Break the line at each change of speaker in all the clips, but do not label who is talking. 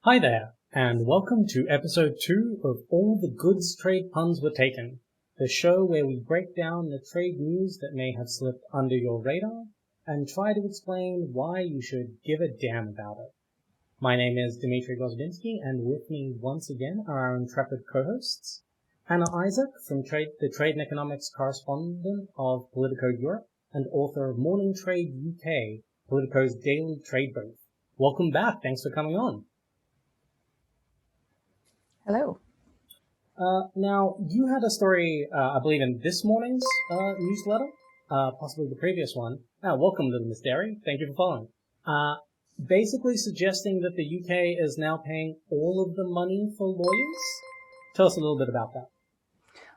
Hi there, and welcome to episode 2 of All the Goods Trade Puns Were Taken, the show where we break down the trade news that may have slipped under your radar and try to explain why you should give a damn about it. My name is Dmitry Grozoubinski, and with me once again are our intrepid co-hosts, Anna Isaac from the Trade and Economics correspondent of POLITICOEurope and author of Morning Trade UK, Politico's daily trade brief. Welcome back, thanks for coming on.
Hello.
Now, you had a story, I believe, in this morning's newsletter, possibly the previous one. Welcome, little Miss Derry. Thank you for following. Basically suggesting that the UK is now paying all of the money for lawyers. Tell us a little bit about that.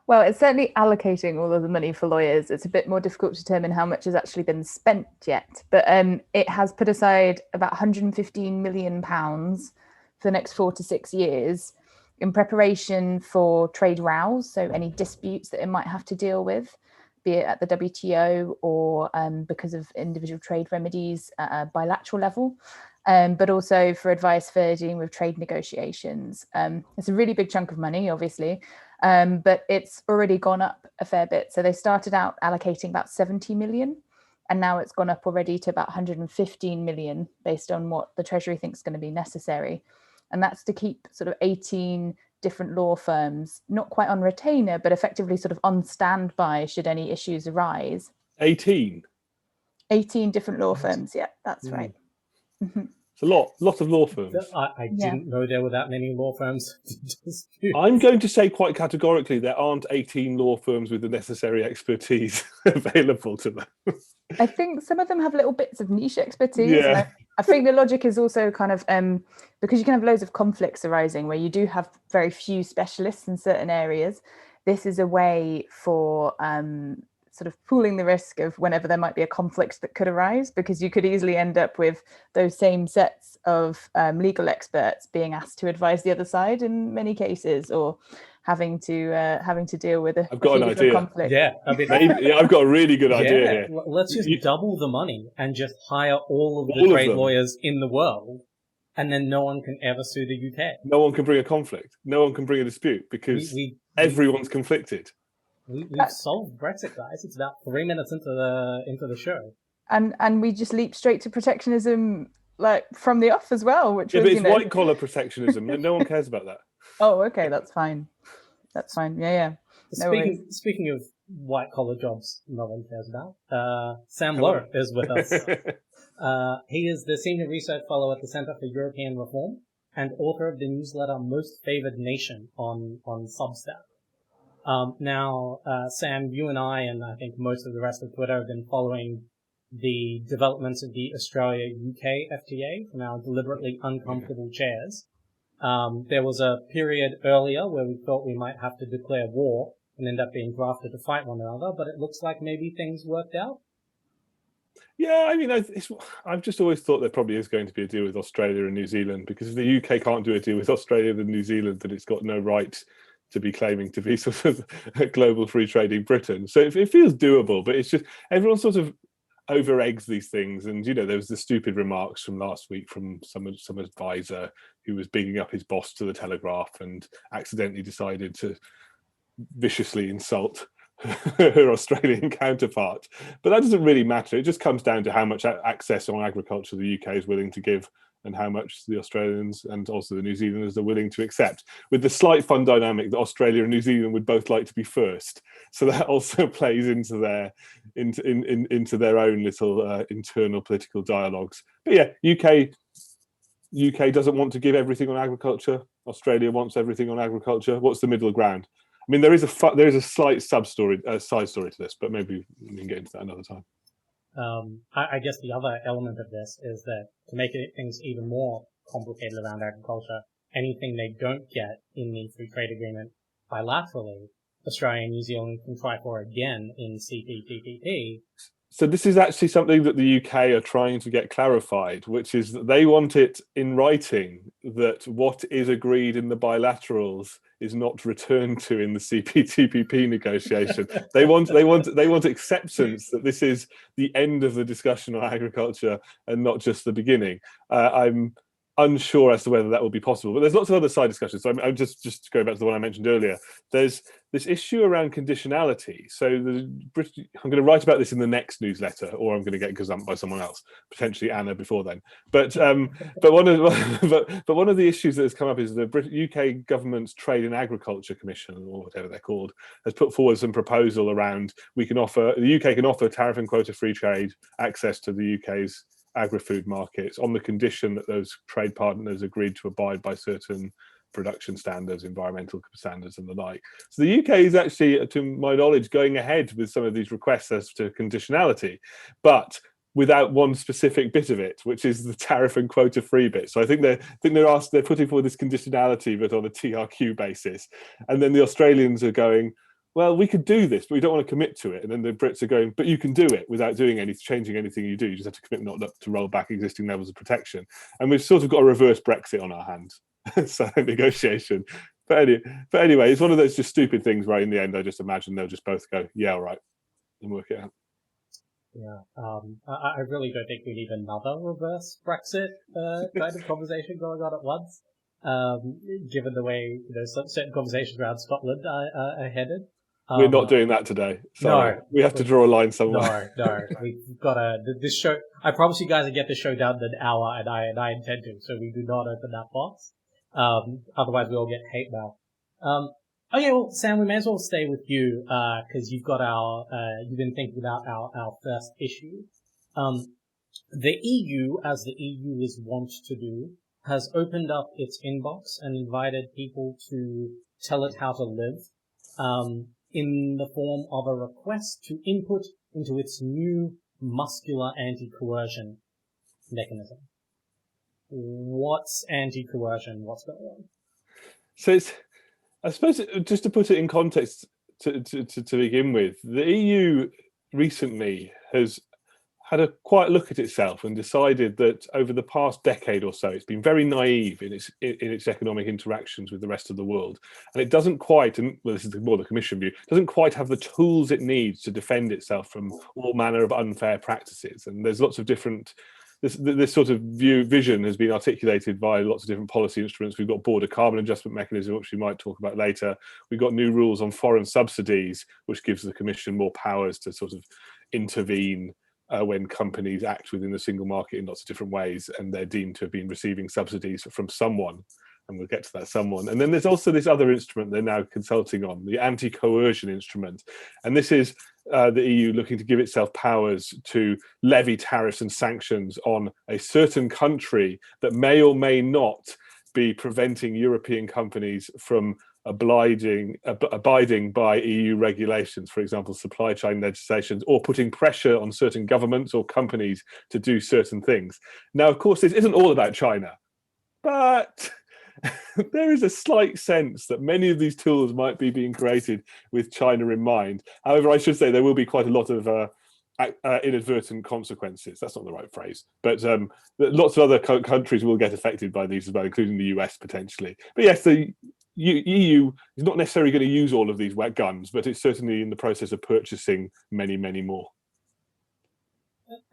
Well, it's certainly allocating all of the money for lawyers. It's a bit more difficult to determine how much has actually been spent yet. But it has put aside about £115 million for the next 4 to 6 years in preparation for trade rows, so any disputes that it might have to deal with, be it at the WTO or because of individual trade remedies at a bilateral level, but also for advice for dealing with trade negotiations. It's a really big chunk of money, obviously, but it's already gone up a fair bit. So they started out allocating about 70 million, and now it's gone up already to about 115 million based on what the Treasury thinks is going to be necessary. And that's to keep sort of 18 different law firms, not quite on retainer, but effectively sort of on standby should any issues arise.
18?
18 different law firms, yeah, that's right.
It's a lot of law firms.
I didn't know there were that many law firms.
I'm going to say quite categorically there aren't 18 law firms with the necessary expertise available to them.
I think some of them have little bits of niche expertise.
Yeah.
I think the logic is also kind of because you can have loads of conflicts arising where you do have very few specialists in certain areas. This is a way for sort of pooling the risk of whenever there might be a conflict that could arise, because you could easily end up with those same sets of legal experts being asked to advise the other side in many cases, or having to deal with
I've got an idea.
Conflict.
Yeah,
I've got a really good idea here.
Let's just double the money and just hire all of the trade lawyers in the world, and then no one can ever sue the UK.
No one can bring a conflict. No one can bring a dispute because everyone's conflicted.
We've solved Brexit, guys. It's about 3 minutes into the show,
and we just leap straight to protectionism, like from the off as well. Which was,
but it's white collar protectionism, and no one cares about that.
Oh, okay, that's fine. That's fine. Yeah.
Speaking of white collar jobs, no one cares about. Sam Lowe is with us. He is the senior research fellow at the Centre for European Reform and author of the newsletter Most Favoured Nation on Substack. Now, Sam, you and I think most of the rest of Twitter have been following the developments of the Australia-UK FTA from our deliberately uncomfortable chairs. There was a period earlier where we thought we might have to declare war and end up being drafted to fight one another, but it looks like maybe things worked out.
Yeah, I mean, I've just always thought there probably is going to be a deal with Australia and New Zealand, because if the UK can't do a deal with Australia and New Zealand, then it's got no right to be claiming to be sort of a global free trading Britain. So it feels doable, but it's just everyone sort of over eggs these things. And there was the stupid remarks from last week from some advisor who was bigging up his boss to the Telegraph and accidentally decided to viciously insult her Australian counterpart. But that doesn't really matter. It just comes down to how much access on agriculture the UK is willing to give and how much the Australians and also the New Zealanders are willing to accept, with the slight fun dynamic that Australia and New Zealand would both like to be first. So that also plays into their own little internal political dialogues. But yeah, UK doesn't want to give everything on agriculture. Australia wants everything on agriculture. What's the middle ground? I mean, there is a slight side story to this, but maybe we can get into that another time.
I guess the other element of this is that to make things even more complicated around agriculture, anything they don't get in the free trade agreement bilaterally, Australia and New Zealand can try for again in CPTPP.
So this is actually something that the UK are trying to get clarified, which is that they want it in writing that what is agreed in the bilaterals is not returned to in the CPTPP negotiation. They want acceptance that this is the end of the discussion on agriculture and not just the beginning. I'm unsure as to whether that will be possible. But there's lots of other side discussions. So I'm just going back to the one I mentioned earlier. There's this issue around conditionality. So I'm going to write about this in the next newsletter, or I'm going to get gazumped by someone else, potentially Anna before then. But one of the issues that has come up is the UK government's Trade and Agriculture Commission, or whatever they're called, has put forward some proposal around the UK can offer tariff and quota free trade access to the UK's agri-food markets on the condition that those trade partners agreed to abide by certain production standards, environmental standards and the like. So the UK is actually, to my knowledge, going ahead with some of these requests as to conditionality, but without one specific bit of it, which is the tariff and quota free bit. So I think they're putting forward this conditionality, but on a TRQ basis. And then the Australians are going, well, we could do this, but we don't want to commit to it. And then the Brits are going, but you can do it without changing anything you do. You just have to commit not to roll back existing levels of protection. And we've sort of got a reverse Brexit on our hands. So negotiation. But anyway, it's one of those just stupid things where in the end, I just imagine they'll just both go, yeah, all right, and work it out.
Yeah, I really don't think we need another reverse Brexit kind of conversation going on at once. Given the way certain conversations around Scotland are headed.
We're not doing that today. Sorry. No, we have to draw a line somewhere.
No. We've got this show. I promise you guys to get the show down in an hour, and I intend to. So we do not open that box. Otherwise we all get hate mail. Okay, well, Sam, we may as well stay with you, cause you've got you've been thinking about our first issue. The EU, as the EU is wont to do, has opened up its inbox and invited people to tell it how to live, in the form of a request to input into its new muscular anti-coercion mechanism. What's anti-coercion? What's going on?
So I suppose, just to put it in context to begin with, the EU recently has had a quiet look at itself and decided that over the past decade or so, it's been very naive in its economic interactions with the rest of the world. And it doesn't quite, and well, this is more the Commission view, doesn't quite have the tools it needs to defend itself from all manner of unfair practices. And there's lots of different, this sort of vision has been articulated by lots of different policy instruments. We've got border carbon adjustment mechanism, which we might talk about later. We've got new rules on foreign subsidies, which gives the Commission more powers to sort of intervene when companies act within the single market in lots of different ways, and they're deemed to have been receiving subsidies from someone, and we'll get to that someone. And then there's also this other instrument they're now consulting on, the Anti-Coercion Instrument. And this is the EU looking to give itself powers to levy tariffs and sanctions on a certain country that may or may not be preventing European companies from abiding by EU regulations, for example, supply chain legislations, or putting pressure on certain governments or companies to do certain things. Now, of course, this isn't all about China, but there is a slight sense that many of these tools might be being created with China in mind. However, I should say there will be quite a lot of inadvertent consequences. That's not the right phrase, but lots of other countries will get affected by these as well, including the US potentially. But yes, the EU is not necessarily going to use all of these wet guns, but it's certainly in the process of purchasing many, many more.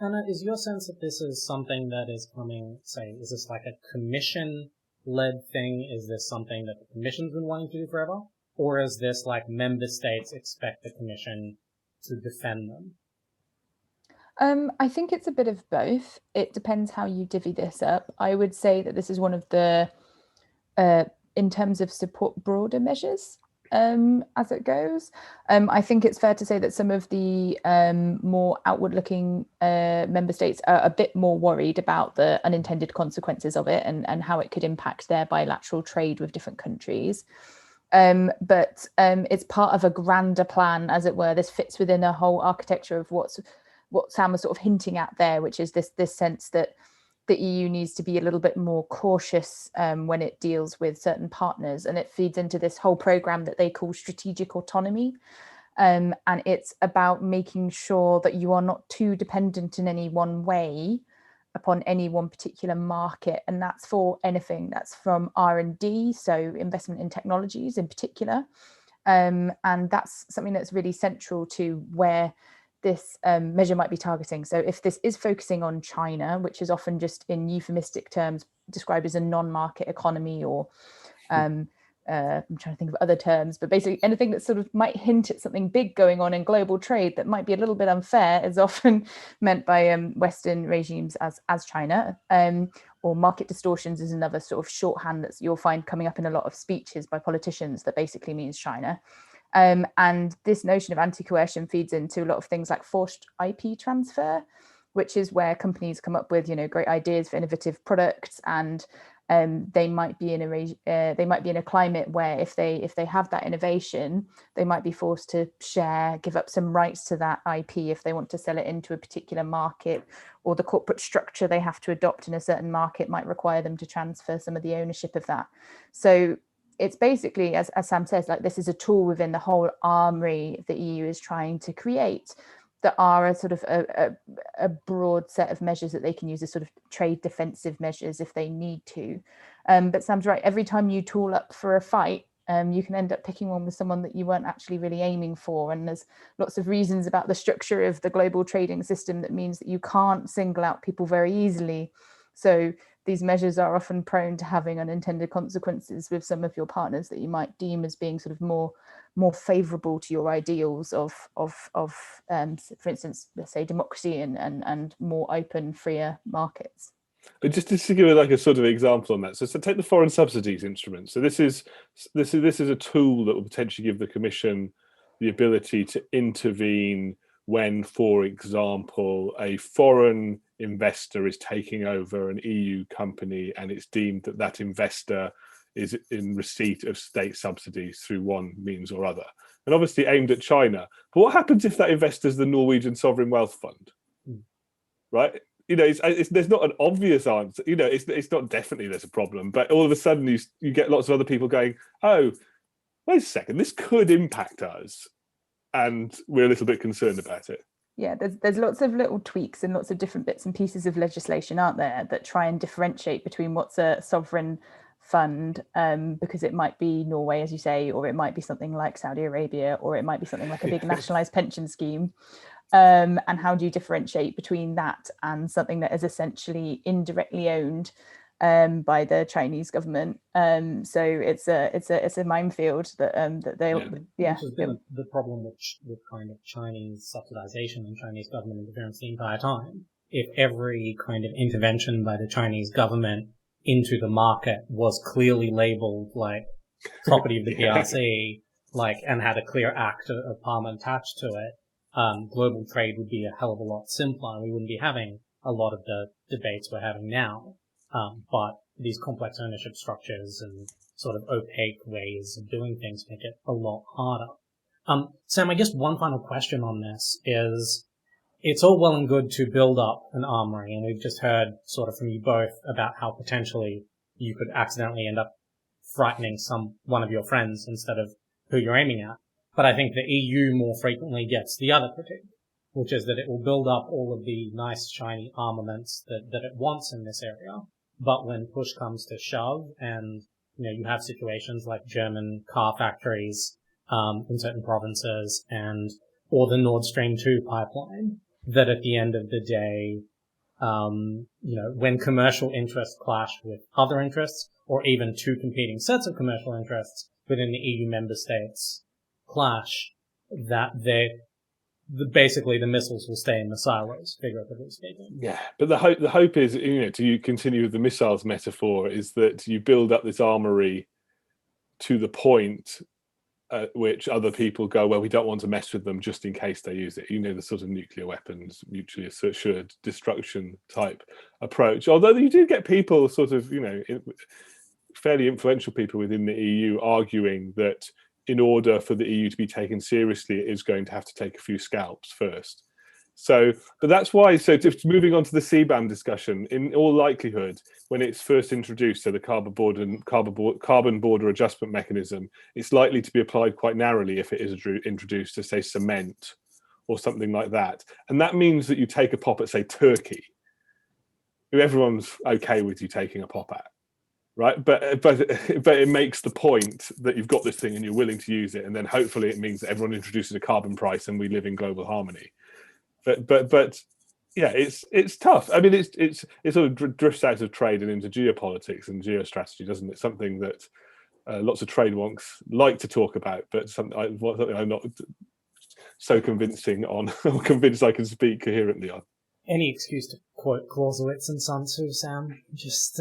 Anna, is your sense that this is something that is coming, say, is this like a Commission-led thing? Is this something that the Commission's been wanting to do forever? Or is this like member states expect the Commission to defend them?
I think it's a bit of both. It depends how you divvy this up. I would say that this is one of the, in terms of support, broader measures as it goes. I think it's fair to say that some of the more outward-looking member states are a bit more worried about the unintended consequences of it and how it could impact their bilateral trade with different countries. But it's part of a grander plan, as it were. This fits within a whole architecture of what Sam was sort of hinting at there, which is this sense that the EU needs to be a little bit more cautious when it deals with certain partners. And it feeds into this whole program that they call strategic autonomy. And it's about making sure that you are not too dependent in any one way upon any one particular market. And that's for anything. That's from R&D, so investment in technologies in particular. And that's something that's really central to where this measure might be targeting. So if this is focusing on China, which is often just in euphemistic terms described as a non-market economy, or I'm trying to think of other terms, but basically anything that sort of might hint at something big going on in global trade that might be a little bit unfair is often meant by Western regimes as China. Or market distortions is another sort of shorthand that you'll find coming up in a lot of speeches by politicians that basically means China. And this notion of anti-coercion feeds into a lot of things like forced IP transfer, which is where companies come up with, great ideas for innovative products, and they might be in a climate where if they have that innovation, they might be forced to give up some rights to that IP if they want to sell it into a particular market, or the corporate structure they have to adopt in a certain market might require them to transfer some of the ownership of that. So it's basically, as Sam says, like this is a tool within the whole armory the EU is trying to create, that are a sort of a broad set of measures that they can use as sort of trade defensive measures if they need to. But Sam's right, every time you tool up for a fight, you can end up picking one with someone that you weren't actually really aiming for. And there's lots of reasons about the structure of the global trading system that means that you can't single out people very easily. So these measures are often prone to having unintended consequences with some of your partners that you might deem as being sort of more favourable to your ideals of for instance, let's say democracy and more open, freer markets.
But just to give like a sort of example on that, so take the foreign subsidies instrument. So this is a tool that will potentially give the Commission the ability to intervene when, for example, a foreign investor is taking over an EU company and it's deemed that that investor is in receipt of state subsidies through one means or other, and obviously aimed at China. But what happens if that investor is the Norwegian Sovereign Wealth Fund, right? There's not an obvious answer. It's not definitely there's a problem, but all of a sudden you get lots of other people going, oh, wait a second, this could impact us, and we're a little bit concerned about it.
Yeah, there's lots of little tweaks and lots of different bits and pieces of legislation, aren't there, that try and differentiate between what's a sovereign fund, because it might be Norway, as you say, or it might be something like Saudi Arabia, or it might be something like a big nationalized pension scheme. And how do you differentiate between that and something that is essentially indirectly owned by the Chinese government? So it's a minefield that
Which has been the problem with kind of Chinese subsidization and Chinese government interference the entire time. If every kind of intervention by the Chinese government into the market was clearly labeled like property of the PRC, and had a clear act of Parliament attached to it, global trade would be a hell of a lot simpler. We wouldn't be having a lot of the debates we're having now. But these complex ownership structures and sort of opaque ways of doing things make it a lot harder. Sam, I guess one final question on this is, it's all well and good to build up an armory, and we've just heard sort of from you both about how potentially you could accidentally end up frightening one of your friends instead of who you're aiming at. But I think the EU more frequently gets the other critique, which is that it will build up all of the nice shiny armaments that it wants in this area. But when push comes to shove, and you have situations like German car factories in certain provinces, or the Nord Stream 2 pipeline, that at the end of the day, when commercial interests clash with other interests, or even two competing sets of commercial interests within the EU member states clash, that basically the missiles will stay in the silos, figuratively speaking.
Yeah, but the hope is, to continue with the missiles metaphor, is that you build up this armory to the point at which other people go, well, we don't want to mess with them just in case they use it. The sort of nuclear weapons, mutually assured destruction type approach. Although you do get people sort of, fairly influential people within the EU arguing that in order for the EU to be taken seriously, it is going to have to take a few scalps first. So, but that's why, just moving on to the CBAM discussion, in all likelihood, when it's first introduced, so the carbon border adjustment mechanism, it's likely to be applied quite narrowly if it is introduced to, say, cement or something like that. And that means that you take a pop at, say, Turkey, who everyone's okay with you taking a pop at. Right, but it makes the point that you've got this thing and you're willing to use it, and then hopefully it means that everyone introduces a carbon price and we live in global harmony. but yeah, it's tough. I mean, it sort of drifts out of trade and into geopolitics and geostrategy, doesn't it? Something that lots of trade wonks like to talk about, but something I'm not so convincing on, or convinced I can speak coherently on.
Any excuse to quote Clausewitz and Sun Tzu, Sam. Just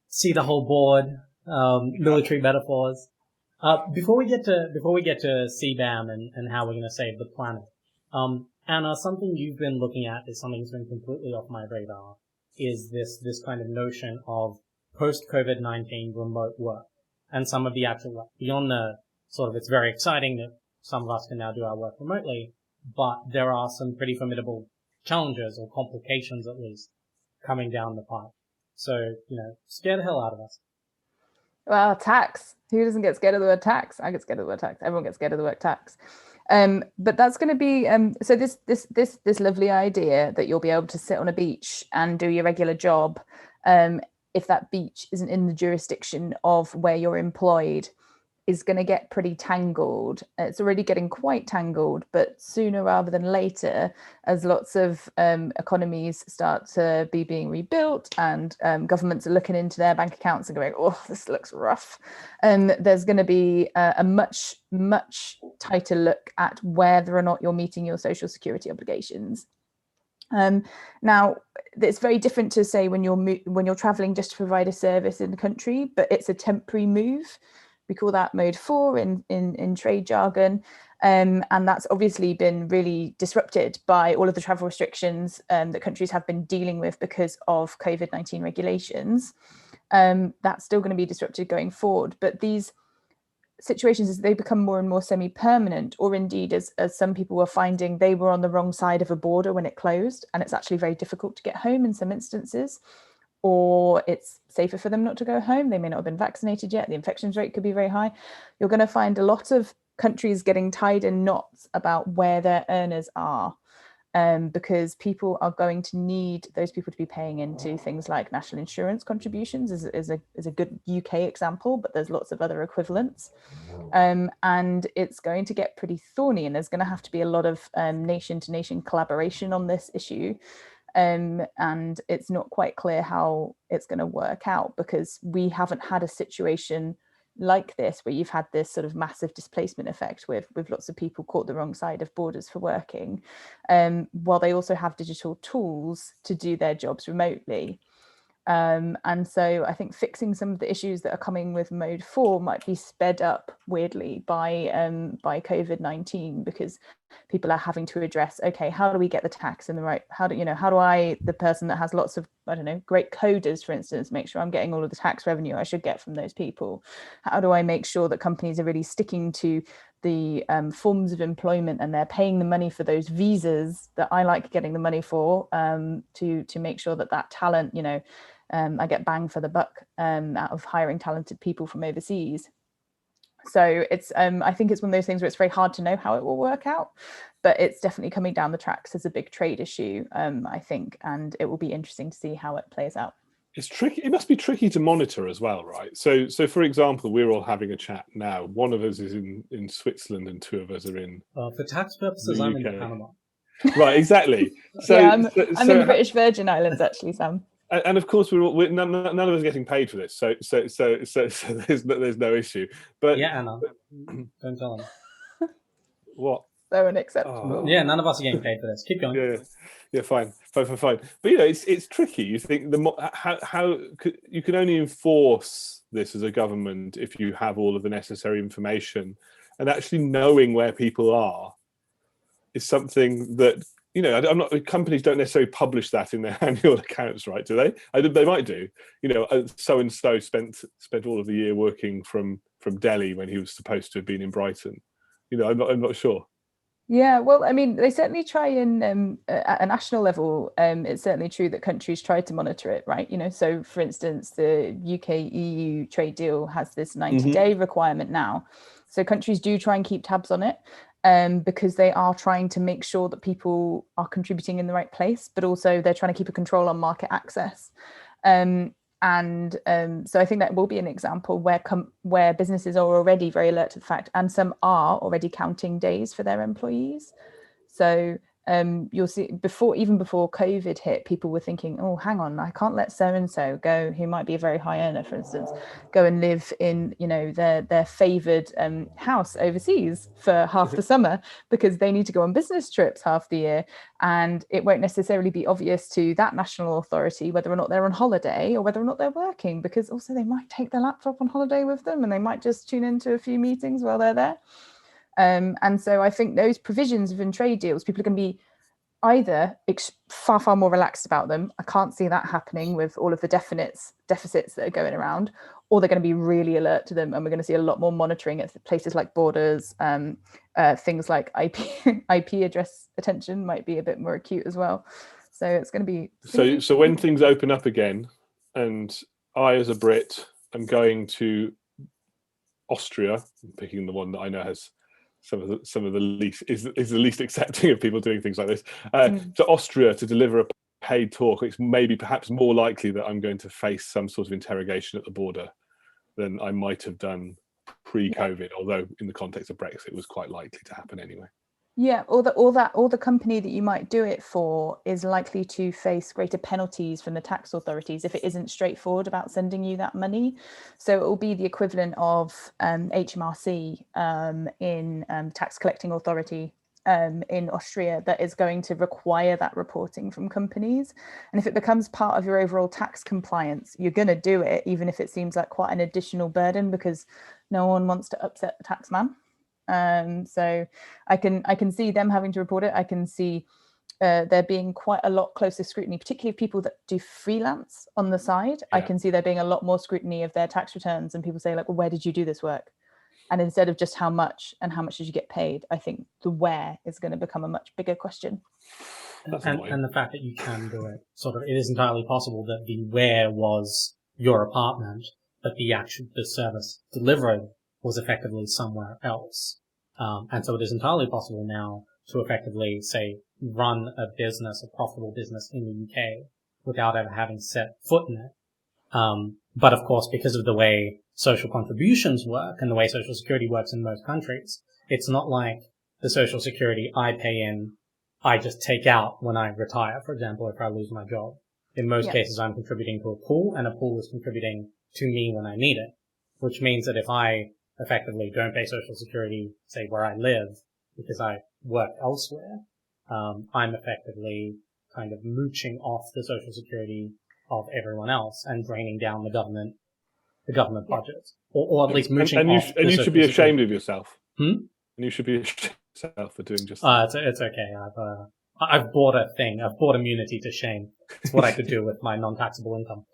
see the whole board. Military metaphors. Before we get to CBAM and how we're going to save the planet, Anna, something you've been looking at is something that's been completely off my radar. Is this kind of notion of post-COVID-19 remote work and some of the actual, beyond the sort of, it's very exciting that some of us can now do our work remotely, but there are some pretty formidable challenges, or complications at least, coming down the pipe. So, scare the hell out of us.
Well, tax. Who doesn't get scared of the word tax? I get scared of the word tax. Everyone gets scared of the word tax. But that's going to be so this lovely idea that you'll be able to sit on a beach and do your regular job, if that beach isn't in the jurisdiction of where you're employed, is going to get pretty tangled. It's already getting quite tangled, but sooner rather than later, as lots of economies start to be being rebuilt and governments are looking into their bank accounts and going, oh, this looks rough, there's going to be a much, much tighter look at whether or not you're meeting your social security obligations. Now, it's very different to say when you're traveling just to provide a service in the country, but it's a temporary move. We call that mode 4 in trade jargon. And that's obviously been really disrupted by all of the travel restrictions that countries have been dealing with because of COVID-19 regulations. That's still going to be disrupted going forward. But these situations, as they become more and more semi-permanent, or indeed as some people were finding, they were on the wrong side of a border when it closed, and it's actually very difficult to get home in some instances, or it's safer for them not to go home. They may not have been vaccinated yet. The infections rate could be very high. You're going to find a lot of countries getting tied in knots about where their earners are, because people are going to need those people to be paying into things like national insurance contributions is a good UK example, but there's lots of other equivalents. And it's going to get pretty thorny, and there's going to have to be a lot of nation-to-nation collaboration on this issue. And it's not quite clear how it's going to work out, because we haven't had a situation like this where you've had this sort of massive displacement effect with lots of people caught the wrong side of borders for working, while they also have digital tools to do their jobs remotely. And so I think fixing some of the issues that are coming with mode 4 might be sped up weirdly by COVID-19, because people are having to address, okay, how do we get the tax in the right, how do I, the person that has lots of, I don't know, great coders, for instance, make sure I'm getting all of the tax revenue I should get from those people? How do I make sure that companies are really sticking to the forms of employment, and they're paying the money for those visas that I like getting the money for, to make sure that talent, I get bang for the buck out of hiring talented people from overseas. So it's I think it's one of those things where it's very hard to know how it will work out, but it's definitely coming down the tracks as a big trade issue, I think, and it will be interesting to see how it plays out.
It's tricky. It must be tricky to monitor as well, right? So for example, we're all having a chat now. One of us is in Switzerland and two of us are in.
For tax purposes, I'm in Panama.
Right, exactly. So
yeah, I'm in the British Virgin Islands, actually, Sam.
And of course, none of us are getting paid for this, so there's no issue. But
yeah, Anna, don't tell them.
What?
So unacceptable.
Yeah, none of us are getting paid for this. Keep going.
Yeah, fine. But it's tricky. You think how you can only enforce this as a government if you have all of the necessary information, and actually knowing where people are is something that. Companies don't necessarily publish that in their annual accounts, right? Do they? They might do. So and so spent all of the year working from Delhi when he was supposed to have been in Brighton. I'm not sure.
Yeah, well, I mean, they certainly try in at a national level. It's certainly true that countries try to monitor it, right? So for instance, the UK-EU trade deal has this 90-day requirement now. So countries do try and keep tabs on it. Because they are trying to make sure that people are contributing in the right place, but also they're trying to keep a control on market access. So I think that will be an example where businesses are already very alert to the fact, and some are already counting days for their employees. So you'll see even before COVID hit, people were thinking, oh, hang on, I can't let so-and-so go, who might be a very high earner, for instance, go and live in, their favoured house overseas for half the summer, because they need to go on business trips half the year. And it won't necessarily be obvious to that national authority whether or not they're on holiday or whether or not they're working, because also they might take their laptop on holiday with them and they might just tune into a few meetings while they're there. And so I think those provisions within trade deals, people are going to be either far, far more relaxed about them. I can't see that happening with all of the deficits that are going around, or they're going to be really alert to them. And we're going to see a lot more monitoring at places like borders. Things like IP address attention might be a bit more acute as well. So it's going to be...
So when things open up again, and I, as a Brit, am going to Austria, I'm picking the one that I know has some of the least is the least accepting of people doing things like this, to Austria to deliver a paid talk, it's perhaps more likely that I'm going to face some sort of interrogation at the border than I might have done pre-COVID, although in the context of Brexit it was quite likely to happen anyway.
Yeah, or the company that you might do it for is likely to face greater penalties from the tax authorities if it isn't straightforward about sending you that money. So it will be the equivalent of HMRC in tax collecting authority in Austria that is going to require that reporting from companies. And if it becomes part of your overall tax compliance, you're going to do it, even if it seems like quite an additional burden, because no one wants to upset the tax man. So I can see them having to report it. I can see there being quite a lot closer scrutiny, particularly of people that do freelance on the side. Yeah. I can see there being a lot more scrutiny of their tax returns, and people say like, well, where did you do this work? And instead of just how much and how much did you get paid, I think the where is going to become a much bigger question.
And the fact that you can do it, it is entirely possible that the where was your apartment, but the service delivered was effectively somewhere else. And so it is entirely possible now to effectively, say, run a profitable business in the UK without ever having set foot in it. But of course, because of the way social contributions work and the way Social Security works in most countries, it's not like the Social Security I pay in, I just take out when I retire, for example, if I lose my job. In most cases, I'm contributing to a pool, and a pool is contributing to me when I need it, which means that if I effectively don't pay Social Security, say, where I live, because I work elsewhere, I'm effectively kind of mooching off the Social Security of everyone else and draining down the government budget, or at least mooching off.
And you should be ashamed of yourself.
And
you should be ashamed of yourself for doing just that.
It's okay. I've bought a thing. I've bought immunity to shame. It's what I could do with my non-taxable income.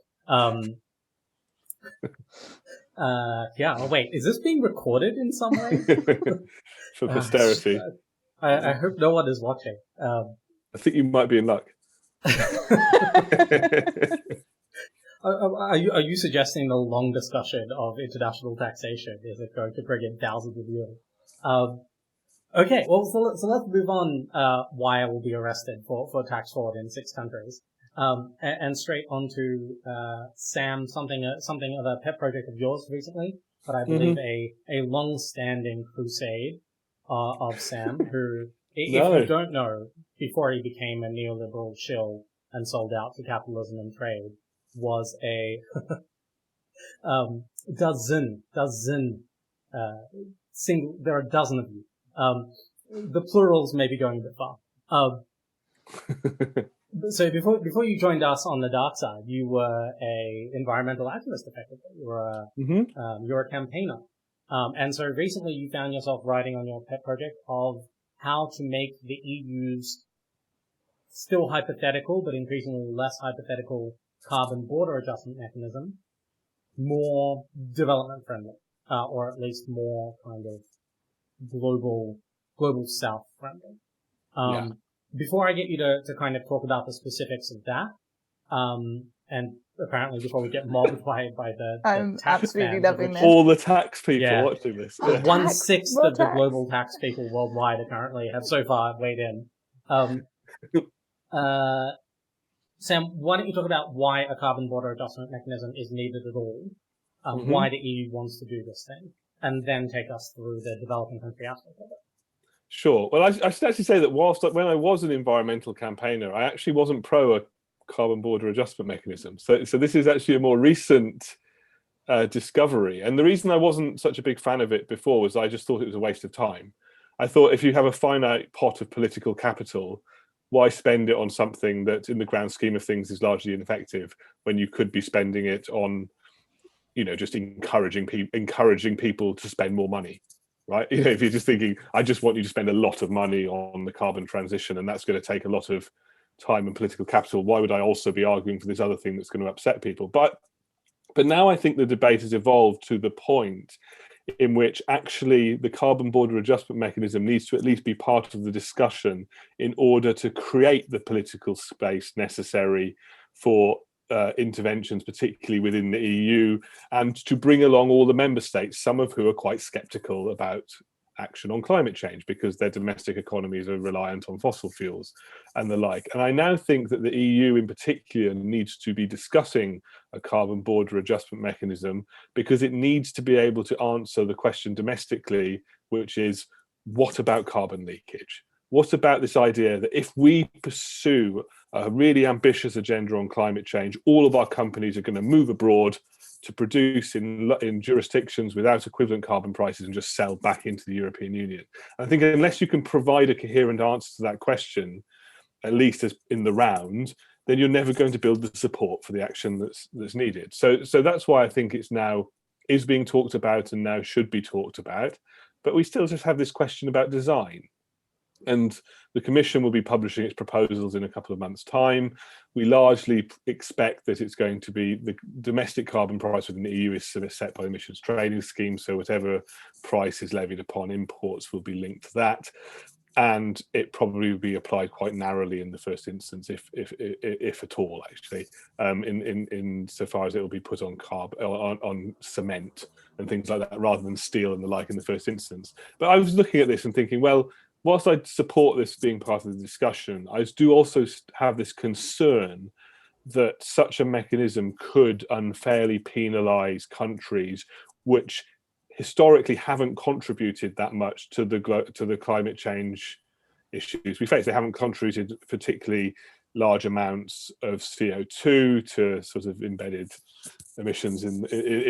Oh wait, is this being recorded in some way?
For posterity.
I hope no one is watching.
I think you might be in luck.
Are you suggesting a long discussion of international taxation is it going to bring in thousands of viewers? Okay, well, so let's move on. Why I will be arrested for tax fraud in 6 countries. And straight on to Sam, something of a pet project of yours recently, but I believe a long-standing crusade of Sam, who, if you don't know, before he became a neoliberal shill and sold out to capitalism and trade, was a dozen single. There are a dozen of you. The plurals may be going a bit far. So before you joined us on the dark side, you were a environmental activist, effectively. You're a campaigner. And so recently you found yourself writing on your pet project of how to make the EU's still hypothetical, but increasingly less hypothetical carbon border adjustment mechanism more development friendly, or at least more kind of global south friendly. Before I get you to kind of talk about the specifics of that, and apparently before we get mobbed by the
I'm
tax
absolutely
fans,
loving this.
All the tax people watching this.
Yeah. 1/6 of the global tax people worldwide apparently have so far weighed in. Sam, why don't you talk about why a carbon border adjustment mechanism is needed at all, why the EU wants to do this thing, and then take us through the developing country aspect of it.
Sure. Well, I should actually say that when I was an environmental campaigner, I actually wasn't pro a carbon border adjustment mechanism. So this is actually a more recent discovery. And the reason I wasn't such a big fan of it before was I just thought it was a waste of time. I thought if you have a finite pot of political capital, why spend it on something that in the grand scheme of things is largely ineffective when you could be spending it on, just encouraging people to spend more money. Right? If you're just thinking, I just want you to spend a lot of money on the carbon transition, and that's going to take a lot of time and political capital, why would I also be arguing for this other thing that's going to upset people? But now I think the debate has evolved to the point in which actually the carbon border adjustment mechanism needs to at least be part of the discussion in order to create the political space necessary for interventions, particularly within the EU, and to bring along all the member states, some of who are quite sceptical about action on climate change because their domestic economies are reliant on fossil fuels and the like. And I now think that the EU in particular needs to be discussing a carbon border adjustment mechanism because it needs to be able to answer the question domestically, which is, what about carbon leakage? What about this idea that if we pursue a really ambitious agenda on climate change, all of our companies are going to move abroad to produce in jurisdictions without equivalent carbon prices and just sell back into the European Union? I think unless you can provide a coherent answer to that question, at least as in the round, then you're never going to build the support for the action that's needed. So that's why I think it's now is being talked about and now should be talked about. But we still just have this question about design. And the Commission will be publishing its proposals in a couple of months' time. We largely expect that it's going to be the domestic carbon price within the EU is set by emissions trading scheme. So whatever price is levied upon imports will be linked to that. And it probably will be applied quite narrowly in the first instance, if at all, actually, in so far as it will be put on on cement and things like that, rather than steel and the like in the first instance. But I was looking at this and thinking, well, whilst I support this being part of the discussion, I do also have this concern that such a mechanism could unfairly penalise countries which historically haven't contributed that much to the climate change issues we face. They haven't contributed particularly large amounts of CO2 to sort of embedded emissions in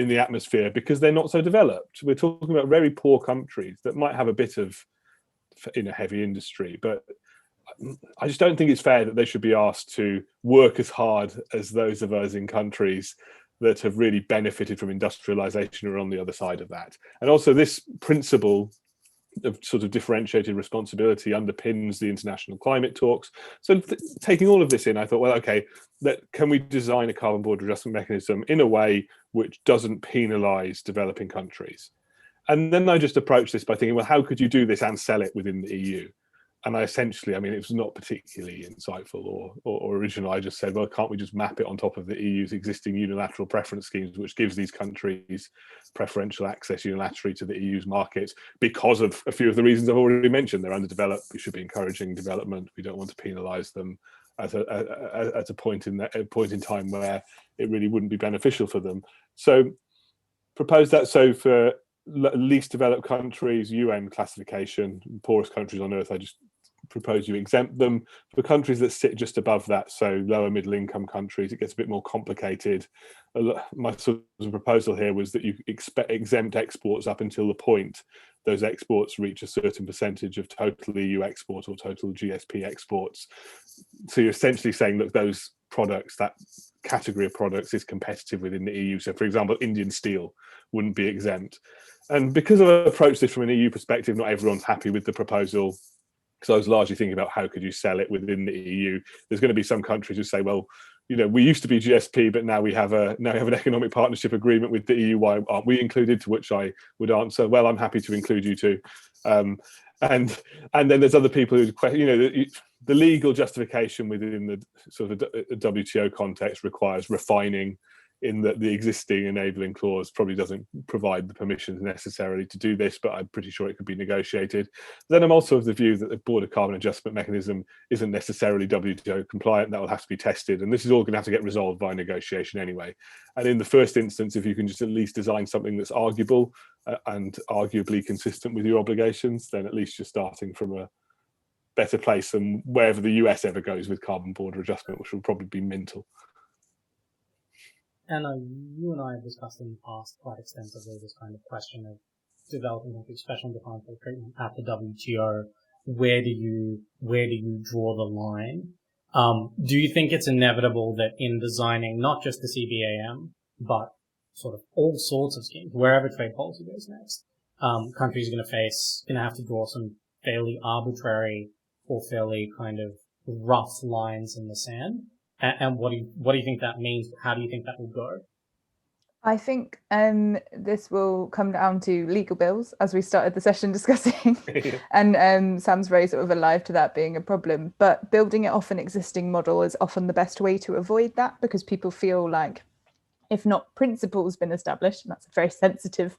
the atmosphere because they're not so developed. We're talking about very poor countries that might have a bit of heavy industry, but I just don't think it's fair that they should be asked to work as hard as those of us in countries that have really benefited from industrialization are on the other side of that. And also this principle of sort of differentiated responsibility underpins the international climate talks. So taking all of this in, I thought, well, okay, can we design a carbon border adjustment mechanism in a way which doesn't penalize developing countries? And then I just approached this by thinking, well, how could you do this and sell it within the EU? And I essentially, it was not particularly insightful or original. I just said, well, can't we just map it on top of the EU's existing unilateral preference schemes, which gives these countries preferential access unilaterally to the EU's markets because of a few of the reasons I've already mentioned. They're underdeveloped. We should be encouraging development. We don't want to penalise them at a point in time where it really wouldn't be beneficial for them. So propose that. So for least developed countries, UN classification, poorest countries on earth, I just propose you exempt them. For countries that sit just above that, so lower middle income countries, it gets a bit more complicated. My sort of proposal here was that you exempt exports up until the point those exports reach a certain percentage of total EU export or total GSP exports. So you're essentially saying, look, those products, that category of products is competitive within the EU. So for example, Indian steel wouldn't be exempt. And because I've approached this from an EU perspective, not everyone's happy with the proposal. So I was largely thinking about how could you sell it within the EU. There's going to be some countries who say, well, we used to be GSP, but now we have an economic partnership agreement with the EU. Why aren't we included? To which I would answer, well, I'm happy to include you too. And then there's other people who question, the legal justification within the sort of WTO context requires refining in that the existing enabling clause probably doesn't provide the permissions necessarily to do this, but I'm pretty sure it could be negotiated. Then I'm also of the view that the Border Carbon Adjustment Mechanism isn't necessarily WTO compliant. That will have to be tested, and this is all going to have to get resolved by negotiation anyway. And in the first instance, if you can just at least design something that's arguable and arguably consistent with your obligations, then at least you're starting from a better place than wherever the US ever goes with carbon border adjustment, which will probably be mental.
Anna, you and I have discussed in the past quite extensively this kind of question of developing like special and definable treatment at the WTO. Where do you draw the line? Do you think it's inevitable that in designing not just the CBAM, but sort of all sorts of schemes, wherever trade policy goes next, countries are going to have to draw some fairly arbitrary or fairly kind of rough lines in the sand? And what do you think that means? How do you think that will go?
I think this will come down to legal bills, as we started the session discussing. And Sam's very sort of alive to that being a problem. But building it off an existing model is often the best way to avoid that, because people feel like if not principles been established, and that's a very sensitive,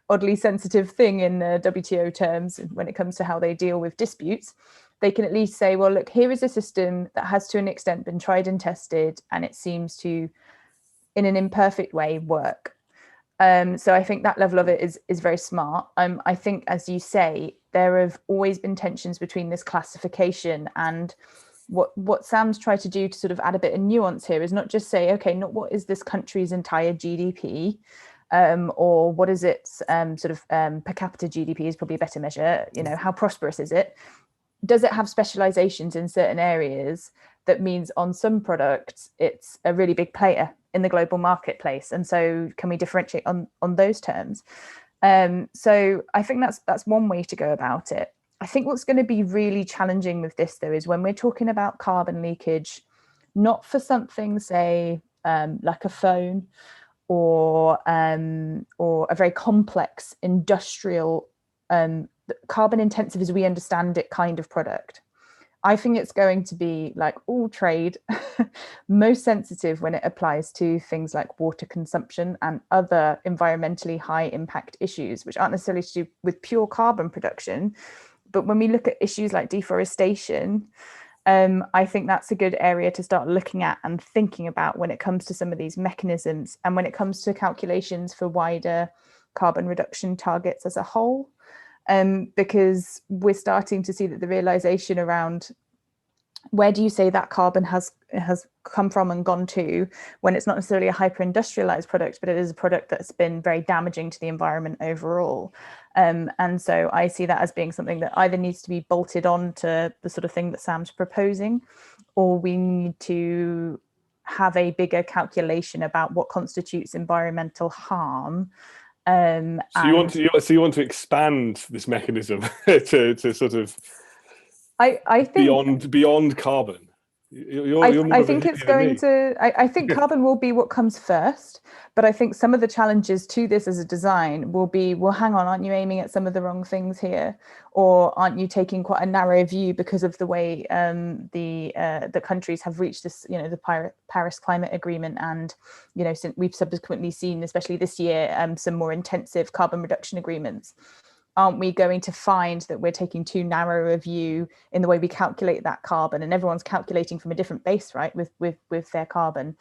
oddly sensitive thing in WTO terms when it comes to how they deal with disputes, they can at least say, well, look, here is a system that has to an extent been tried and tested, and it seems to, in an imperfect way, work. So I think that level of it is very smart. I think, as you say, there have always been tensions between this classification and what Sam's tried to do to sort of add a bit of nuance here is not just say, okay, not what is this country's entire GDP, or what is its per capita GDP is probably a better measure. You know, how prosperous is it? Does it have specializations in certain areas that means on some products it's a really big player in the global marketplace, and so can we differentiate on those terms? So I think that's one way to go about it. I think what's going to be really challenging with this, though, is when we're talking about carbon leakage, not for something, say, like a phone or a very complex industrial, carbon intensive as we understand it kind of product. I think it's going to be, like all trade, most sensitive when it applies to things like water consumption and other environmentally high impact issues, which aren't necessarily to do with pure carbon production. But when we look at issues like deforestation, I think that's a good area to start looking at and thinking about when it comes to some of these mechanisms and when it comes to calculations for wider carbon reduction targets as a whole. Because we're starting to see that the realization around where do you say that carbon has come from and gone to, when it's not necessarily a hyper industrialized product, but it is a product that's been very damaging to the environment overall. And so I see that as being something that either needs to be bolted on to the sort of thing that Sam's proposing, or we need to have a bigger calculation about what constitutes environmental harm.
So you want to expand this mechanism to sort of
I think
beyond carbon.
I think it's going to. I think carbon will be what comes first, but I think some of the challenges to this as a design will be, well, hang on, aren't you aiming at some of the wrong things here, or aren't you taking quite a narrow view because of the way the countries have reached this, the Paris Climate Agreement, and since we've subsequently seen, especially this year, some more intensive carbon reduction agreements. Aren't we going to find that we're taking too narrow a view in the way we calculate that carbon, and everyone's calculating from a different base, right, with their carbon?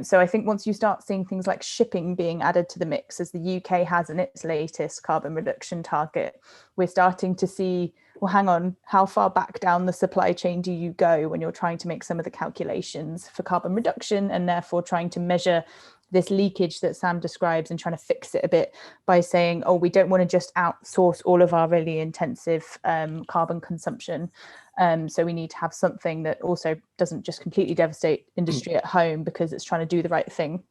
So I think once you start seeing things like shipping being added to the mix, as the UK has in its latest carbon reduction target, we're starting to see, well, hang on, how far back down the supply chain do you go when you're trying to make some of the calculations for carbon reduction, and therefore trying to measure this leakage that Sam describes and trying to fix it a bit by saying, oh, we don't want to just outsource all of our really intensive carbon consumption. So we need to have something that also doesn't just completely devastate industry at home because it's trying to do the right thing.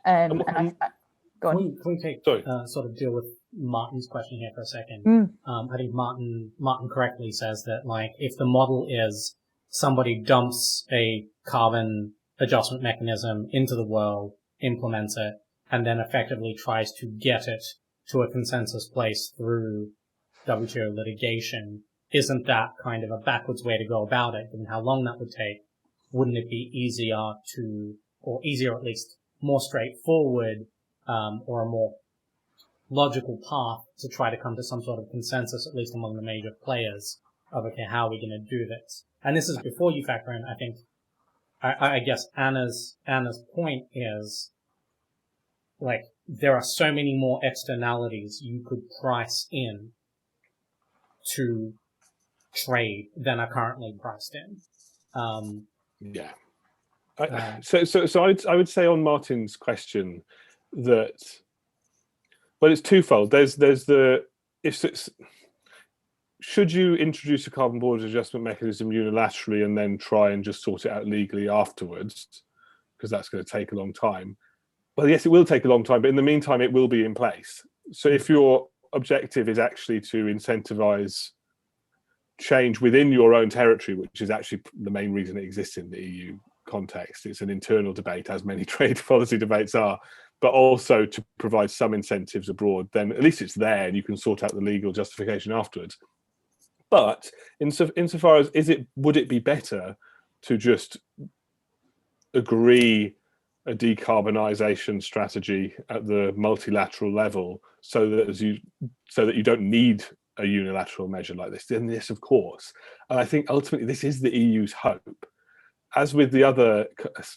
Go on.
Can we take sort of deal with Martin's question here for a second? I think Martin correctly says that, like, if the model is somebody dumps a carbon adjustment mechanism into the world, implements it, and then effectively tries to get it to a consensus place through WTO litigation, isn't that kind of a backwards way to go about it? Given how long that would take, wouldn't it be easier at least more straightforward or a more logical path to try to come to some sort of consensus, at least among the major players, of, okay, how are we going to do this? And this is before you factor in, I think, I guess Anna's point is, like, there are so many more externalities you could price in to trade than are currently priced in.
I would say on Martin's question that, well, it's twofold. There's the, should you introduce a carbon border adjustment mechanism unilaterally and then try and just sort it out legally afterwards, because that's going to take a long time? Well, yes, it will take a long time, but in the meantime, it will be in place. So if your objective is actually to incentivize change within your own territory, which is actually the main reason it exists in the EU context, it's an internal debate, as many trade policy debates are, but also to provide some incentives abroad, then at least it's there and you can sort out the legal justification afterwards. But insofar as would it be better to just agree a decarbonisation strategy at the multilateral level so that you don't need a unilateral measure like this? Then yes, of course. And I think ultimately this is the EU's hope. As with the other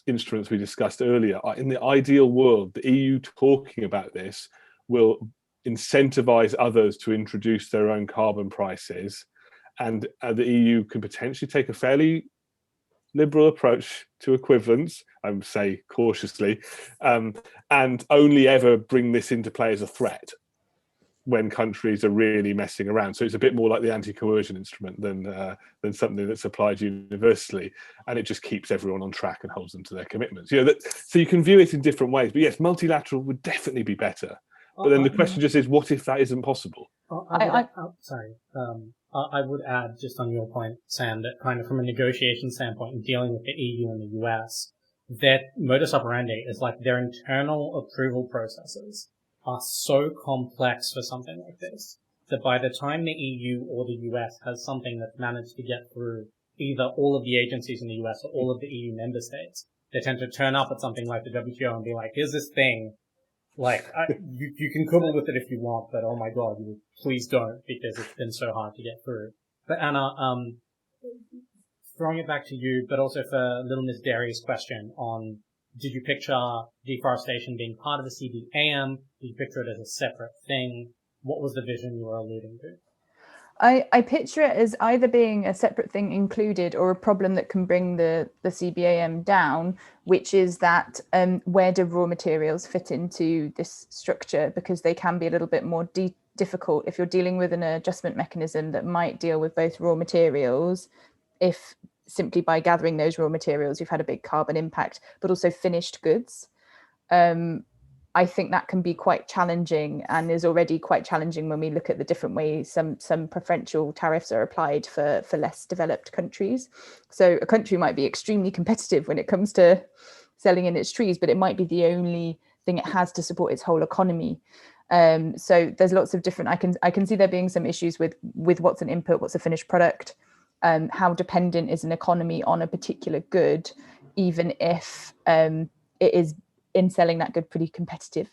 instruments we discussed earlier, in the ideal world, the EU talking about this will incentivize others to introduce their own carbon prices, and the EU can potentially take a fairly liberal approach to equivalence, I would say cautiously, and only ever bring this into play as a threat when countries are really messing around. So it's a bit more like the Anti-Coercion Instrument than something that's applied universally, and it just keeps everyone on track and holds them to their commitments. So you can view it in different ways. But yes, multilateral would definitely be better. But then the question just is, what if that isn't possible?
I would add, just on your point, Sam, that kind of from a negotiation standpoint, in dealing with the EU and the US, their modus operandi is like their internal approval processes are so complex for something like this that by the time the EU or the US has something that's managed to get through either all of the agencies in the US or all of the EU member states, they tend to turn up at something like the WTO and be like, here's this thing. Like, you can quibble with it if you want, but oh my god, please don't, because it's been so hard to get through. But Anna, throwing it back to you, but also for Little Miss Dairy's question on, did you picture deforestation being part of the CBAM? Did you picture it as a separate thing? What was the vision you were alluding to?
I picture it as either being a separate thing included or a problem that can bring the CBAM down, which is that where do raw materials fit into this structure? Because they can be a little bit more difficult if you're dealing with an adjustment mechanism that might deal with both raw materials, if simply by gathering those raw materials you've had a big carbon impact, but also finished goods. I think that can be quite challenging, and is already quite challenging when we look at the different ways some preferential tariffs are applied for less developed countries. So a country might be extremely competitive when it comes to selling in its trees, but it might be the only thing it has to support its whole economy. So there's lots of different, I can see there being some issues with what's an input, what's a finished product, how dependent is an economy on a particular good, even if it is in selling that good pretty competitive.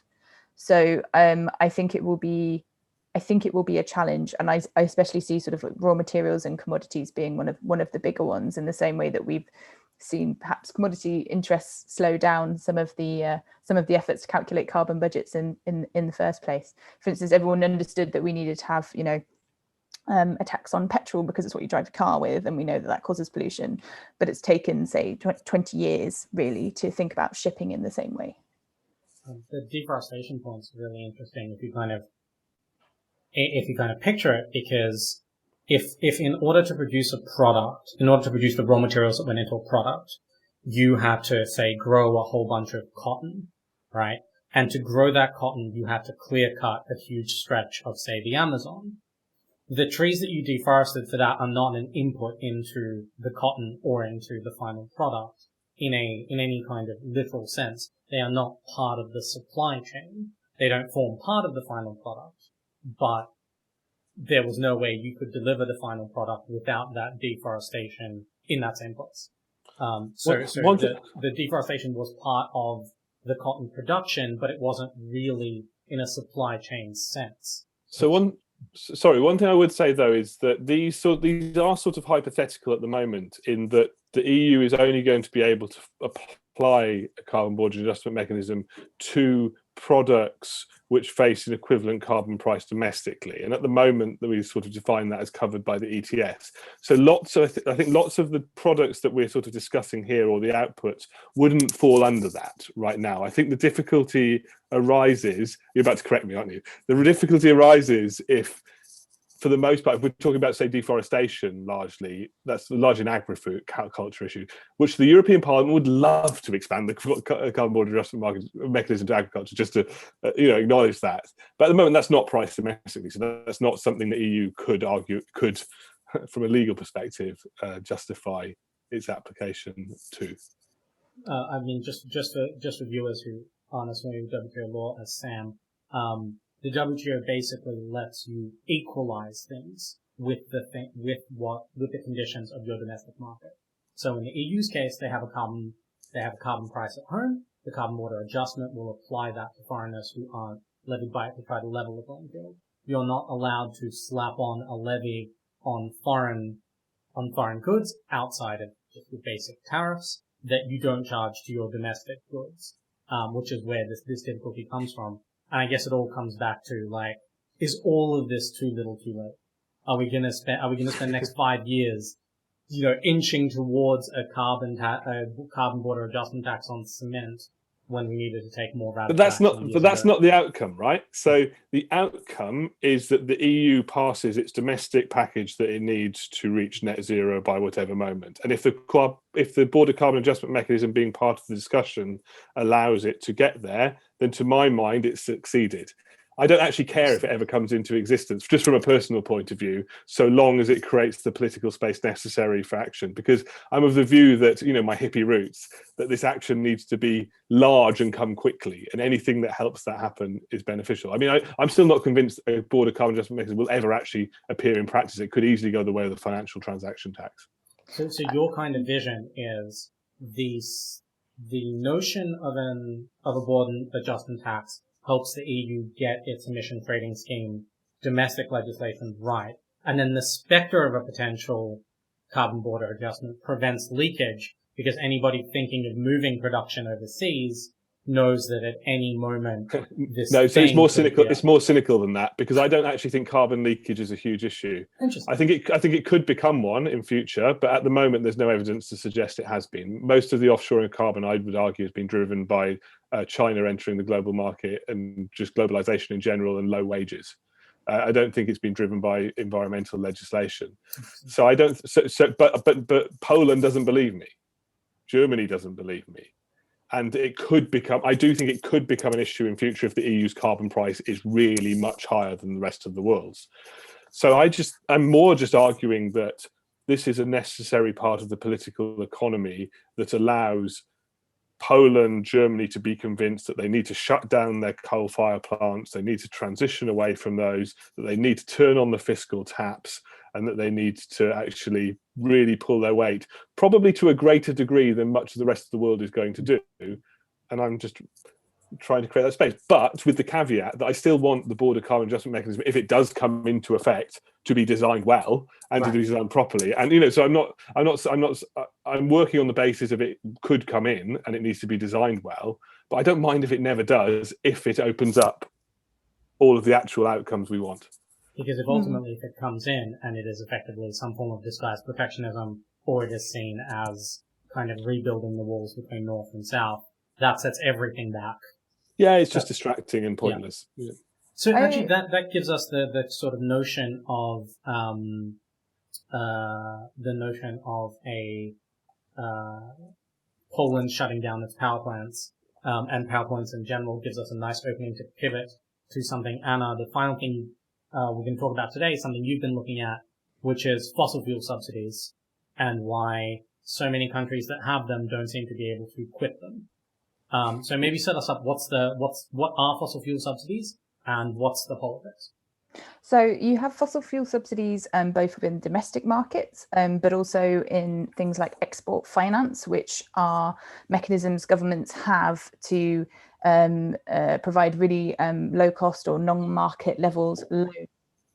So I think it will be a challenge, and I especially see sort of raw materials and commodities being one of the bigger ones, in the same way that we've seen perhaps commodity interests slow down some of the efforts to calculate carbon budgets in the first place. For instance, everyone understood that we needed to have a tax on petrol because it's what you drive a car with, and we know that causes pollution, but it's taken, say, 20 years really to think about shipping in the same way.
The deforestation point's really interesting if you kind of picture it, because if in order to produce a product, in order to produce the raw materials that went into a product, you had to, say, grow a whole bunch of cotton, right? And to grow that cotton, you had to clear cut a huge stretch of, say, the Amazon. The trees that you deforested for that are not an input into the cotton or into the final product in any kind of literal sense. They are not part of the supply chain. They don't form part of the final product, but there was no way you could deliver the final product without that deforestation in that same place. So the deforestation was part of the cotton production, but it wasn't really in a supply chain sense.
So one thing I would say though is that these are sort of hypothetical at the moment, in that the EU is only going to be able to apply a carbon border adjustment mechanism to products which face an equivalent carbon price domestically, and at the moment that we sort of define that as covered by the ETS. So I think lots of the products that we're sort of discussing here, or the outputs, wouldn't fall under that right now. I think the difficulty arises, you're about to correct me, aren't you? The difficulty arises if, for the most part, if we're talking about, say, deforestation largely, that's largely an agriculture issue, which the European Parliament would love to expand the carbon border adjustment mechanism to agriculture, just to acknowledge that. But at the moment, that's not priced domestically, so that's not something the EU could argue, from a legal perspective, justify its application to.
I mean, just for viewers who aren't as familiar with WTO law as Sam, the WTO basically lets you equalize things with the conditions of your domestic market. So in the EU's case, they have a carbon price at home. The carbon border adjustment will apply that to foreigners who aren't levied by it to try to level the playing field. You're not allowed to slap on a levy on foreign goods outside of just the basic tariffs that you don't charge to your domestic goods, which is where this difficulty comes from. And I guess it all comes back to, like, is all of this too little too late? Are we gonna spend the next 5 years, inching towards a carbon border adjustment tax on cement when we needed to take more radical action?
But that's not the outcome, right? So the outcome is that the EU passes its domestic package that it needs to reach net zero by whatever moment. And if the border carbon adjustment mechanism being part of the discussion allows it to get there, then to my mind, it's succeeded. I don't actually care if it ever comes into existence, just from a personal point of view, so long as it creates the political space necessary for action. Because I'm of the view that, my hippie roots, that this action needs to be large and come quickly, and anything that helps that happen is beneficial. I mean, I'm still not convinced a border carbon adjustment mechanism will ever actually appear in practice. It could easily go the way of the financial transaction tax.
So your kind of vision is the notion of a border adjustment tax helps the EU get its emission trading scheme domestic legislation right, and then the specter of a potential carbon border adjustment prevents leakage, because anybody thinking of moving production overseas knows that at any moment this
no, so it's more cynical. It's more cynical than that, because I don't actually think carbon leakage is a huge issue. I think it could become one in future, but at the moment there's no evidence to suggest it has been. Most of the offshoring of carbon, I would argue, has been driven by China entering the global market and just globalization in general and low wages. I don't think it's been driven by environmental legislation. So I don't. But Poland doesn't believe me. Germany doesn't believe me. And I do think it could become an issue in future if the EU's carbon price is really much higher than the rest of the world's. So I'm more just arguing that this is a necessary part of the political economy that allows Poland, Germany to be convinced that they need to shut down their coal-fired plants, they need to transition away from those, that they need to turn on the fiscal taps, and that they need to actually really pull their weight, probably to a greater degree than much of the rest of the world is going to do. And I'm just trying to create that space, but with the caveat that I still want the border carbon adjustment mechanism, if it does come into effect, to be designed well and to be designed properly. And so I'm working on the basis of it could come in and it needs to be designed well, but I don't mind if it never does, if it opens up all of the actual outcomes we want.
Because if ultimately if it comes in and it is effectively some form of disguised protectionism, or it is seen as kind of rebuilding the walls between North and South, that sets everything back.
Yeah, it's just distracting and pointless. Yeah.
So actually that gives us the sort of notion of Poland shutting down its power plants, and power plants in general gives us a nice opening to pivot to something. Anna, the final thing we're going to talk about today is something you've been looking at, which is fossil fuel subsidies, and why so many countries that have them don't seem to be able to quit them. So maybe set us up. What are fossil fuel subsidies, and what's the politics?
So you have fossil fuel subsidies both within domestic markets, but also in things like export finance, which are mechanisms governments have to provide really low cost or non-market levels loans to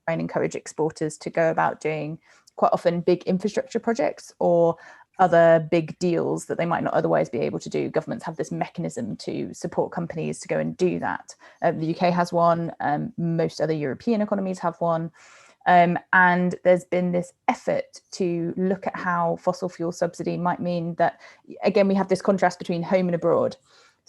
try and encourage exporters to go about doing quite often big infrastructure projects or other big deals that they might not otherwise be able to do. Governments have this mechanism to support companies to go and do that. The UK has one, most other European economies have one. And there's been this effort to look at how fossil fuel subsidy might mean that, again, we have this contrast between home and abroad.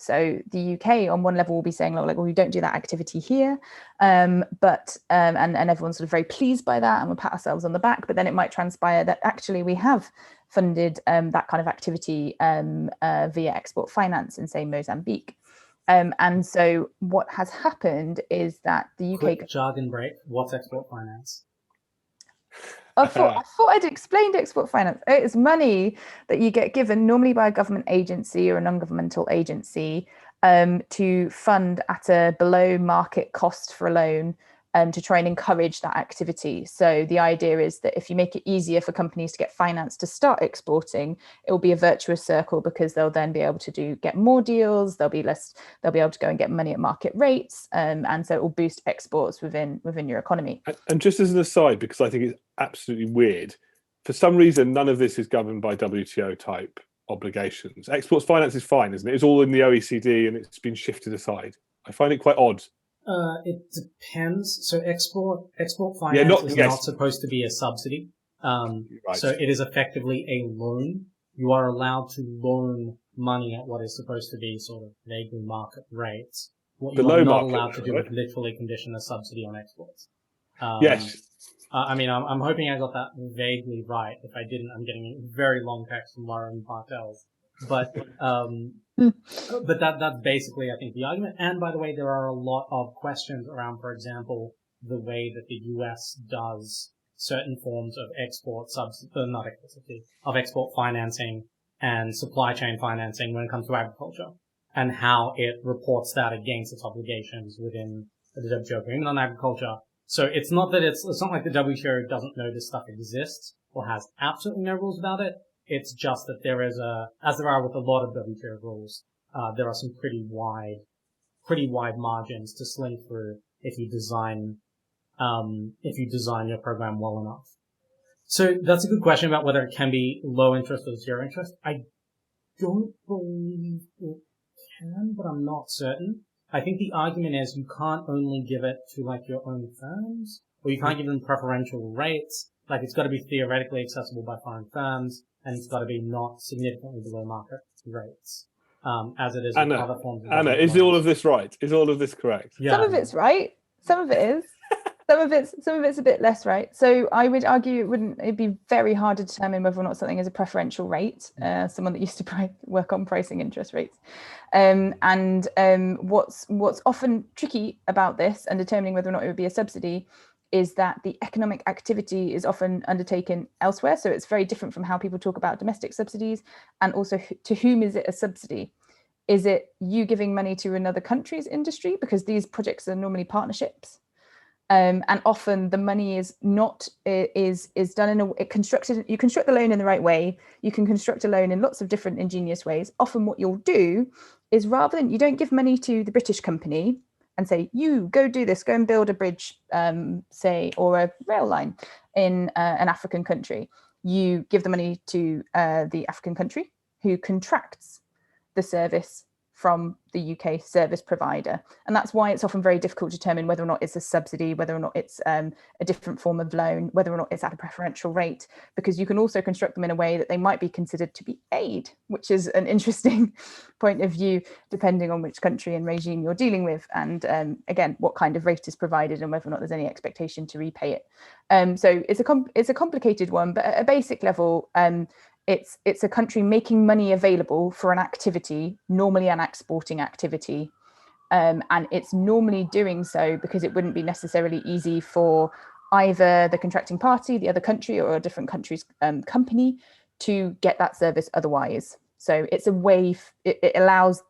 So the UK on one level will be saying like, well, we don't do that activity here, but and everyone's sort of very pleased by that and we'll pat ourselves on the back. But then it might transpire that actually we have funded that kind of activity via export finance in, say, Mozambique. And so what has happened is that the UK...
Quick jargon break. What's export finance?
I thought I'd explained export finance. It's money that you get given normally by a government agency or a non-governmental agency to fund at a below market cost for a loan to try and encourage that activity. So the idea is that if you make it easier for companies to get finance to start exporting, it will be a virtuous circle because they'll then be able to get more deals. They'll be able to go and get money at market rates, and so it will boost exports within your economy.
And just as an aside, because I think it's absolutely weird, for some reason none of this is governed by WTO type obligations. Exports finance is fine, isn't it? It's all in the OECD and it's been shifted aside. I find it quite odd.
It depends. So export finance is not supposed to be a subsidy.
Right.
So it is effectively a loan. You are allowed to loan money at what is supposed to be sort of vaguely market rates. What you are not allowed to do is literally condition a subsidy on exports.
Yes.
I mean, I'm hoping I got that vaguely right. If I didn't, I'm getting a very long text from Lauren Bartels. But that's basically, I think, the argument. And by the way, there are a lot of questions around, for example, the way that the US does certain forms of export financing and supply chain financing when it comes to agriculture, and how it reports that against its obligations within the WTO agreement on agriculture. So it's not like the WTO doesn't know this stuff exists or has absolutely no rules about it. It's just that there is as there are with a lot of WTO rules, there are some pretty wide margins to sling through if you design your program well enough. So that's a good question about whether it can be low interest or zero interest. I don't believe it can, but I'm not certain. I think the argument is you can't only give it to like your own firms, or you can't give them preferential rates. Like it's got to be theoretically accessible by foreign firms, and it's got to be not significantly below market rates, as it is with other forms of
Anna, is all of this right? Is all of this correct?
Yeah. Some of it's right. Some of it is. Some of it's a bit less right. So I would argue it'd be very hard to determine whether or not something is a preferential rate. Someone that used to work on pricing interest rates, what's often tricky about this and determining whether or not it would be a subsidy is that the economic activity is often undertaken elsewhere. So it's very different from how people talk about domestic subsidies, and also to whom is it a subsidy? Is it you giving money to another country's industry? Because these projects are normally partnerships. And often the money is done you construct the loan in the right way. You can construct a loan in lots of different ingenious ways. Often what you'll do is, rather than, you don't give money to the British company and say, you go do this, go and build a bridge, say, or a rail line in an African country. You give the money to the African country who contracts the service from the UK service provider. And that's why it's often very difficult to determine whether or not it's a subsidy, whether or not it's a different form of loan, whether or not it's at a preferential rate, because you can also construct them in a way that they might be considered to be aid, which is an interesting point of view, depending on which country and regime you're dealing with. And again, what kind of rate is provided and whether or not there's any expectation to repay it. So it's a complicated one, but at a basic level, it's a country making money available for an activity, normally an exporting activity. And it's normally doing so because it wouldn't be necessarily easy for either the contracting party, the other country, or a different country's company to get that service otherwise. So it's a way, it allows,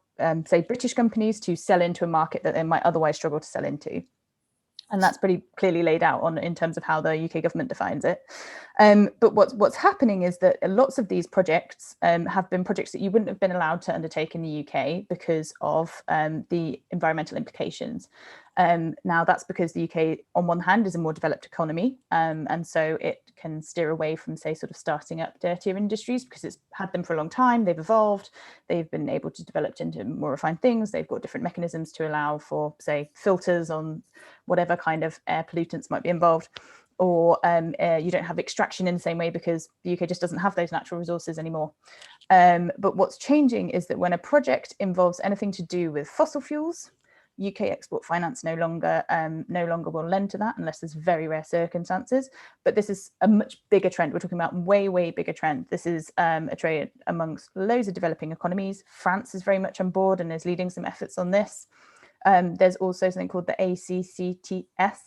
say, British companies to sell into a market that they might otherwise struggle to sell into. And that's pretty clearly laid out in terms of how the UK government defines it. But what's happening is that lots of these projects have been projects that you wouldn't have been allowed to undertake in the UK because of the environmental implications. Now, that's because the UK, on one hand, is a more developed economy, and so it can steer away from, say, sort of starting up dirtier industries because it's had them for a long time, they've evolved, they've been able to develop into more refined things, they've got different mechanisms to allow for, say, filters on whatever kind of air pollutants might be involved, or you don't have extraction in the same way because the UK just doesn't have those natural resources anymore. But what's changing is that when a project involves anything to do with fossil fuels, UK Export Finance no longer will lend to that unless there's very rare circumstances. But this is a much bigger trend. We're talking about way bigger trend. This is a trade amongst loads of developing economies. France is very much on board and is leading some efforts on this. There's also something called the ACCTS,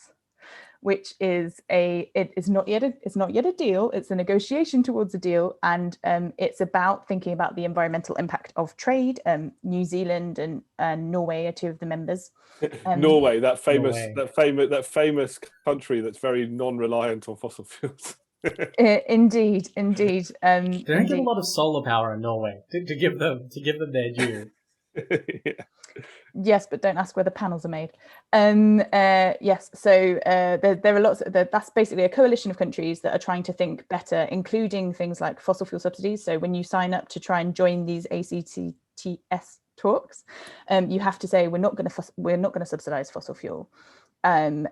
which is it's not yet a deal. It's a negotiation towards a deal, and it's about thinking about the environmental impact of trade. New Zealand and Norway are two of the members.
Norway, that famous country that's very non-reliant on fossil fuels.
Indeed.
They don't get a lot of solar power in Norway to give them their due.
Yeah.
Yes, but don't ask where the panels are made. Yes, so there are lots. That's basically a coalition of countries that are trying to think better, including things like fossil fuel subsidies. So when you sign up to try and join these ACCTS talks, you have to say we're not going to subsidize fossil fuel, and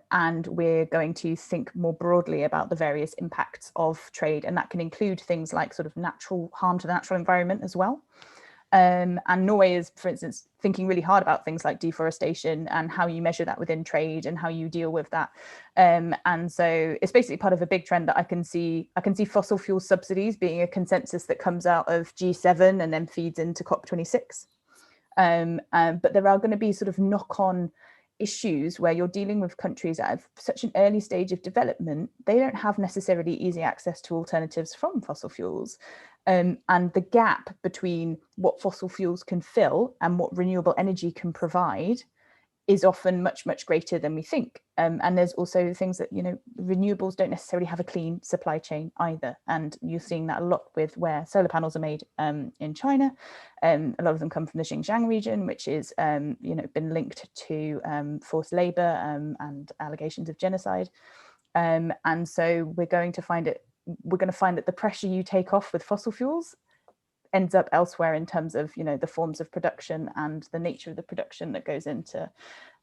we're going to think more broadly about the various impacts of trade, and that can include things like sort of natural harm to the natural environment as well. And Norway is, for instance, thinking really hard about things like deforestation and how you measure that within trade and how you deal with that. And so it's basically part of a big trend that I can see fossil fuel subsidies being a consensus that comes out of G7 and then feeds into COP26. But there are going to be sort of knock-on issues where you're dealing with countries at such an early stage of development. They don't have necessarily easy access to alternatives from fossil fuels. And the gap between what fossil fuels can fill and what renewable energy can provide is often much greater than we think. And there's also things that, renewables don't necessarily have a clean supply chain either. And you're seeing that a lot with where solar panels are made in China. A lot of them come from the Xinjiang region, which is, been linked to forced labor and allegations of genocide. And so we're going to find that the pressure you take off with fossil fuels ends up elsewhere in terms of the forms of production and the nature of the production that goes into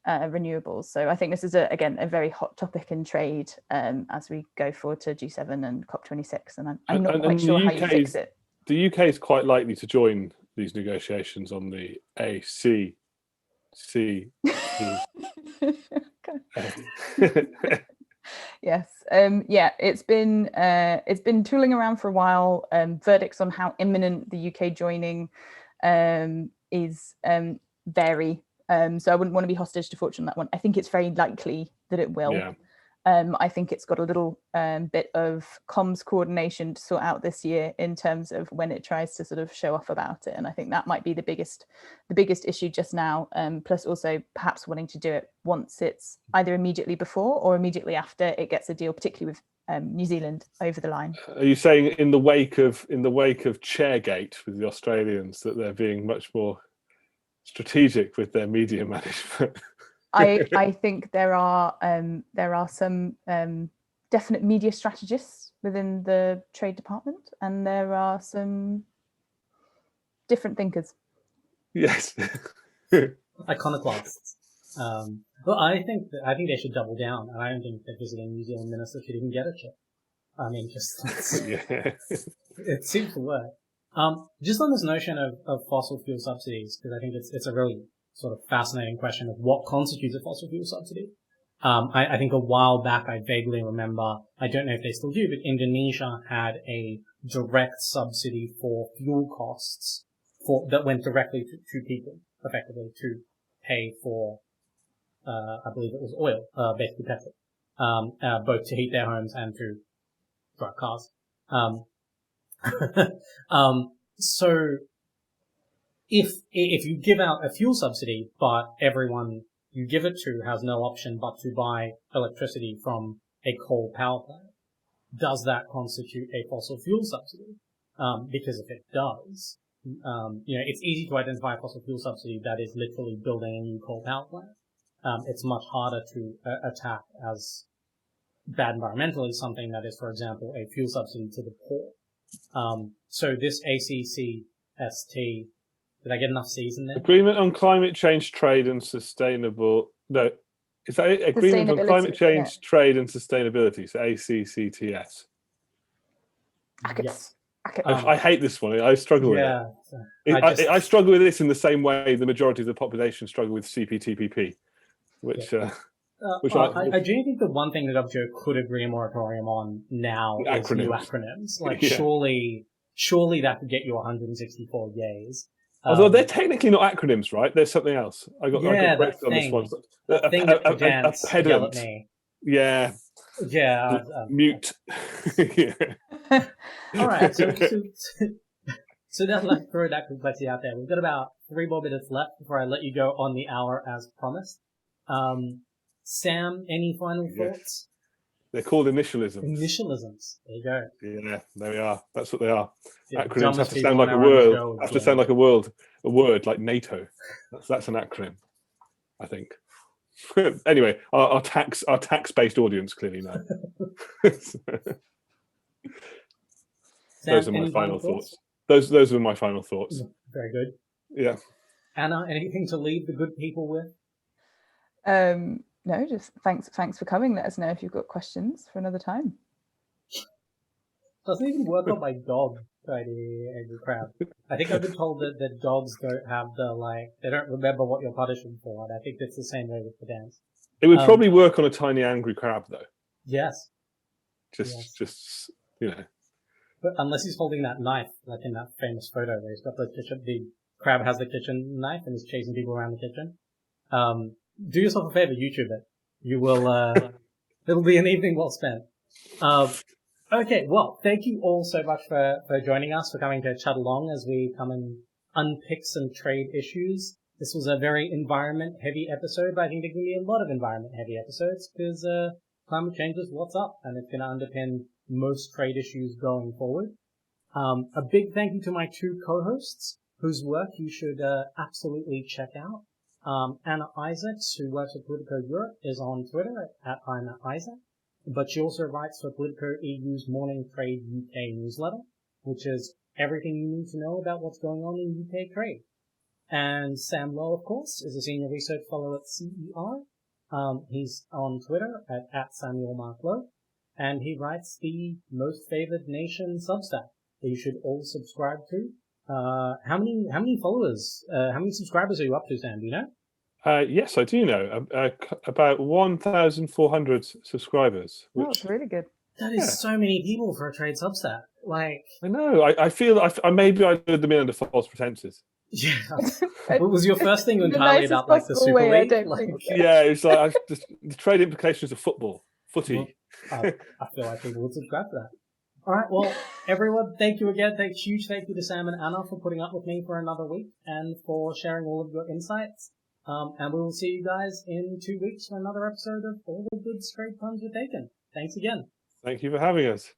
renewables. So I think this is a very hot topic in trade as we go forward to G7 and COP26, and I'm not quite sure how you fix it.
The UK is quite likely to join these negotiations on the ACC.
Yes, it's been tooling around for a while. Verdicts on how imminent the UK joining is vary. So I wouldn't want to be hostage to fortune on that one. I think it's very likely that it will. Yeah. I think it's got a little bit of comms coordination to sort out this year in terms of when it tries to sort of show off about it. And I think that might be the biggest issue just now. Plus also perhaps wanting to do it once it's either immediately before or immediately after it gets a deal, particularly with New Zealand over the line.
Are you saying in the wake of Chairgate with the Australians that they're being much more strategic with their media management?
I think there are some definite media strategists within the trade department, and there are some different thinkers.
Yes,
iconoclasts. But I think they should double down, and I don't think the visiting New Zealand minister should even get a chip. I mean, it seems to work. Just on this notion of fossil fuel subsidies, because I think it's a really sort of fascinating question of what constitutes a fossil fuel subsidy. I think a while back I vaguely remember, I don't know if they still do, but Indonesia had a direct subsidy for fuel costs that went directly to people, effectively, to pay for, I believe it was oil, basically petrol, both to heat their homes and to drive cars. So if you give out a fuel subsidy, but everyone you give it to has no option but to buy electricity from a coal power plant. Does that constitute a fossil fuel subsidy? Because if it does, it's easy to identify a fossil fuel subsidy that is literally building a new coal power plant. It's much harder to attack as bad environmentally something that is, for example, a fuel subsidy to the poor. So this ACCST, did I get enough C's in there?
Agreement on Climate Change, Trade and Sustainable... No, is that it? Agreement on Climate Change, Trade and Sustainability, so ACCTS.
Yes.
I hate this one. I struggle with it. I struggle with this in the same way the majority of the population struggle with CPTPP, which... I
do think the one thing that WTO could agree a moratorium on now is new acronyms. Like, surely that could get you 164 yays.
Although they're technically not acronyms, right? There's something else. I got corrected on this one.
A pedant.
Yeah.
Yeah.
Mute. Yeah.
All right. So let's throw that complexity out there. We've got about 3 more minutes left before I let you go on the hour as promised. Sam, any final thoughts?
They're called initialisms.
Initialisms. There you go.
Yeah, there we are. That's what they are.
Yeah,
acronyms have to sound like a word. Have to sound like a word like NATO. That's an acronym, I think. Anyway, our tax-based audience clearly know. Those are my final thoughts. Those are my final thoughts.
Very good.
Yeah.
Anna, anything to leave the good people with?
No, just thanks for coming. Let us know if you've got questions for another time.
Doesn't even work on my dog, Tidy Angry Crab. I think I've been told that dogs don't have they don't remember what you're punishing for, and I think it's the same way with the dance.
It would probably work on a tiny angry crab, though.
Yes.
Just
But unless he's holding that knife, like in that famous photo where he's got the crab has the kitchen knife and is chasing people around the kitchen. Do yourself a favor, YouTube it. You will, it'll be an evening well spent. Okay, well, thank you all so much for joining us, for coming to chat along as we come and unpick some trade issues. This was a very environment-heavy episode, but I think there can be a lot of environment-heavy episodes because climate change is what's up, and it's going to underpin most trade issues going forward. A big thank you to my 2 co-hosts, whose work you should absolutely check out. Anna Isaacs, who works for POLITICOEurope, is on Twitter at @Isaac, but she also writes for Politico EU's Morning Trade UK newsletter, which is everything you need to know about what's going on in UK trade. And Sam Lowe, of course, is a senior research fellow at CER. He's on Twitter at @SamuelMarkLowe, and he writes the Most Favored Nation Substack that you should all subscribe to. How many followers, how many subscribers are you up to, Sam? Do you know?
Yes, I do know. About 1,400 subscribers.
That's really good.
That is so many people for a trade Substack. Like,
I know. I feel maybe I lured them in under false pretenses.
Yeah. What was your first thing entirely about the Super League?
Yeah, it's like the trade implications of football, footy.
Well, I feel like people would subscribe to that. All right, well, everyone, thank you again. Huge thank you to Sam and Anna for putting up with me for another week and for sharing all of your insights. And we will see you guys in 2 weeks for another episode of All the Good Straight Puns Were Taken. Thanks again.
Thank you for having us.